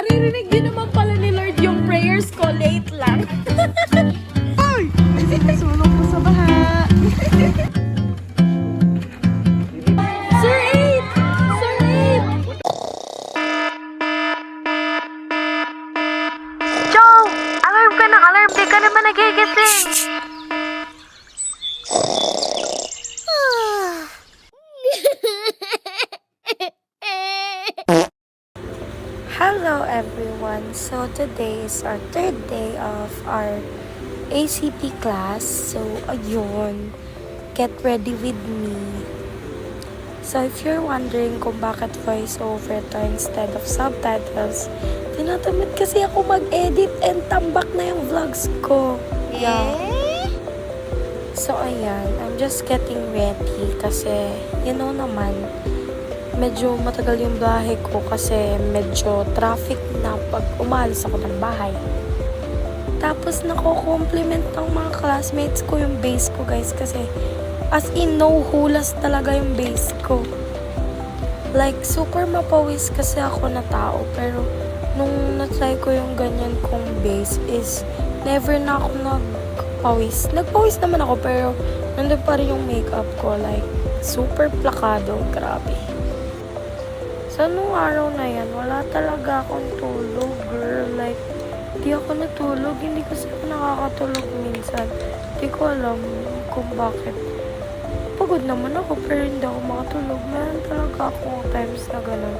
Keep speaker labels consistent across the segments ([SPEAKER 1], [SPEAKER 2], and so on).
[SPEAKER 1] Naririnig din naman pala ni Lord yung prayers ko late lang.
[SPEAKER 2] Ay! Nasunog ko sa baha.
[SPEAKER 1] Sir 8! Sir 8!
[SPEAKER 2] Joe! Alarm ka ng alarm. Di ka naman nagigising. Hello everyone. So today is our third day of our ACP class. So ayun, get ready with me. So if you're wondering kung bakit voiceover to instead of subtitles, tinatamad kasi ako mag-edit and tambak na yung vlogs ko. Yeah. So ayan, I'm just getting ready kasi you know naman, medyo matagal yung biyahe ko kasi medyo traffic na pag umalis ako ng bahay. Tapos nako-compliment ng mga classmates ko yung base ko guys kasi as in no hulas talaga yung base ko. Like super mapawis kasi ako na tao pero nung na-try ko yung ganyan kong base is never na ako nagpawis. Nagpawis naman ako pero nandun pa rin yung makeup ko like super plakado. Grabe. Sa nung araw na yan, wala talaga akong tulog, girl. Like, di ako natulog. Hindi kasi ako nakakatulog minsan. Di ko alam kung bakit. Pagod naman ako, pero hindi ako makatulog. Meron talaga akong times na ganun.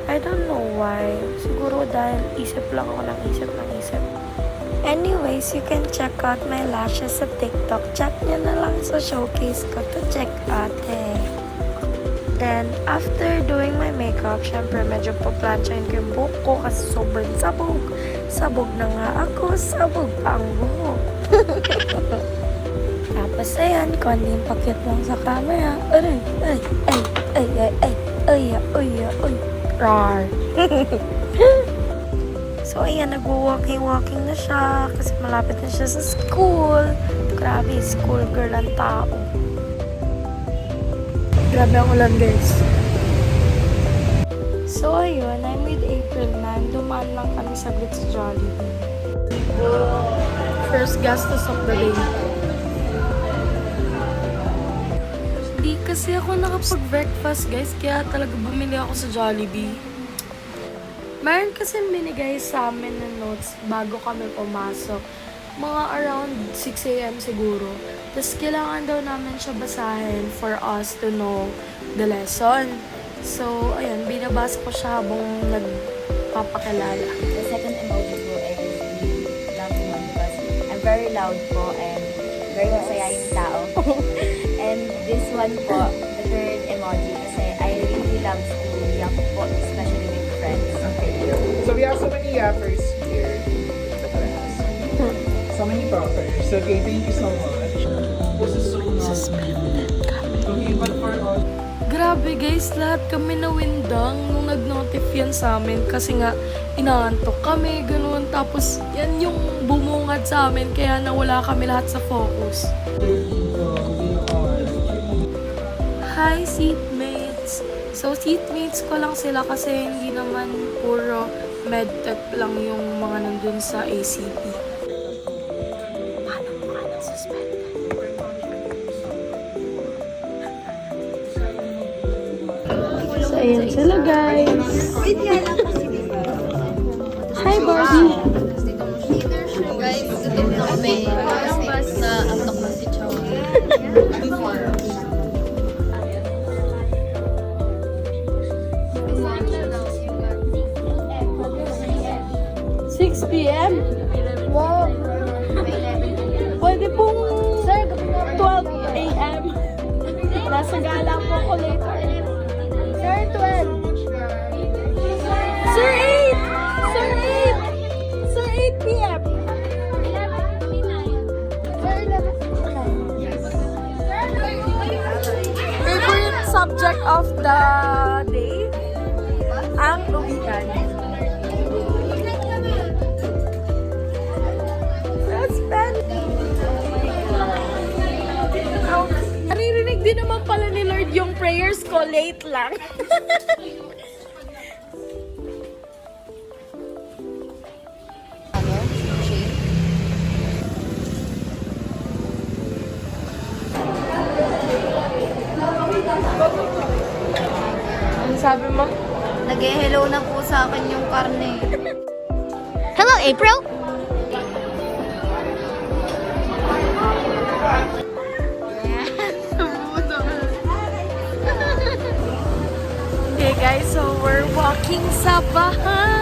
[SPEAKER 2] I don't know why. Siguro dahil isip lang ako ng isip. Anyways, you can check out my lashes sa TikTok. Check nyo na lang sa showcase ko to check out Then, after doing my makeup, syempre medyo pa-planchain ko yung buhok ko kasi sobrang sabog. Sabog na nga ako, sabog pa ang buhok. Tapos ayan, konting pakit lang sa camera. Ay. Rar. So ayan, nag-walking na siya kasi malapit na siya sa school. Grabe, school girl ang tao. Grabe ang ulan, guys. So, ayun. I'm with April na. Dumaan lang kami saglit sa Jollibee. First gastos of the day. Di kasi ako nakapag-breakfast, guys. Kaya talaga bumili ako sa Jollibee. Mayroon kasi binigay sa amin na notes bago kami pumasok. Mga around 6 a.m. siguro. Tapos kailangan daw namin siya basahin for us to know the lesson. So, ayun, binabasa ko siya habang nagpapakilala.
[SPEAKER 3] The second emoji po is the love one because I'm very loud po and very masayahin tao. And this one po, the third emoji kasi I really love school yak po, especially with friends. Okay.
[SPEAKER 4] So we have so many yappers here in the class. So many proffers. Okay, thank you so much. This is so nice. Okay, but for all...
[SPEAKER 1] Grabe guys, lahat kami nawindang nung nag-notif yan sa amin kasi nga inaantok kami, ganun. Tapos yan yung bumungad sa amin kaya nawala kami lahat sa focus. Hi seatmates! So seatmates ko lang sila kasi hindi naman puro medtech lang yung mga nandun sa ACP. So, ayan sila guys. Hi, Barbie.
[SPEAKER 5] Guys, dito na kami. Bus na antok na si Chow.
[SPEAKER 1] 6 p.m. Wow. Pwede pong 12 a.m. Nasa gala po ko later. Sir, 12. Sir, 8. Sir, 8. Sir, 8 p.m. Sir, 11. Favorite subject of the day? Ang uwian. Naririnig din naman pala ni Lord yung prayers ko late lang. Ano sabi mo?
[SPEAKER 3] Nag-hello na po sa akin yung karne. Hello, April!
[SPEAKER 1] Okay guys, so we're walking sa bahay.